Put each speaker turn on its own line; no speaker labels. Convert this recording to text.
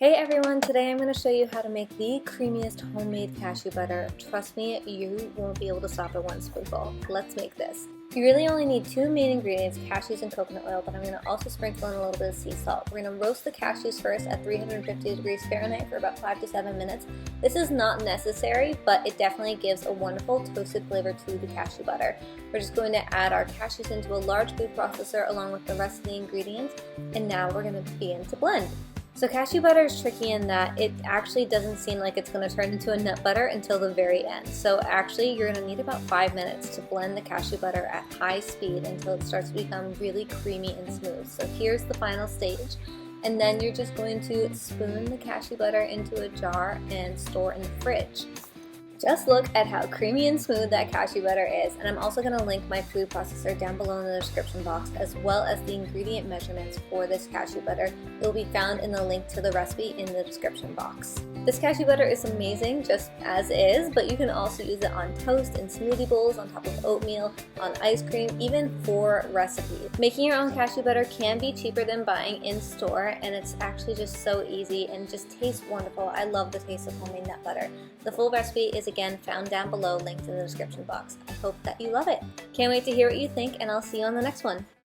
Hey everyone, today I'm going to show you how to make the creamiest homemade cashew butter. Trust me, you won't be able to stop at one spoonful. Let's make this. You really only need two main ingredients, cashews and coconut oil, but I'm going to also sprinkle in a little bit of sea salt. We're going to roast the cashews first at 350 degrees Fahrenheit for about 5 to 7 minutes. This is not necessary, but it definitely gives a wonderful toasted flavor to the cashew butter. We're just going to add our cashews into a large food processor along with the rest of the ingredients, and now we're going to begin to blend. So cashew butter is tricky in that it actually doesn't seem like it's going to turn into a nut butter until the very end. So actually you're going to need about 5 minutes to blend the cashew butter at high speed until it starts to become really creamy and smooth. So here's the final stage. And then you're just going to spoon the cashew butter into a jar and store in the fridge. Just look at how creamy and smooth that cashew butter is, and I'm also going to link my food processor down below in the description box, as well as the ingredient measurements for this cashew butter. It will be found in the link to the recipe in the description box. This cashew butter is amazing just as is, but you can also use it on toast, in smoothie bowls, on top of oatmeal, on ice cream, even for recipes. Making your own cashew butter can be cheaper than buying in store, and it's actually just so easy and just tastes wonderful. I love the taste of homemade nut butter. The full recipe is again found down below, linked in the description box. I hope that you love it. Can't wait to hear what you think, and I'll see you on the next one.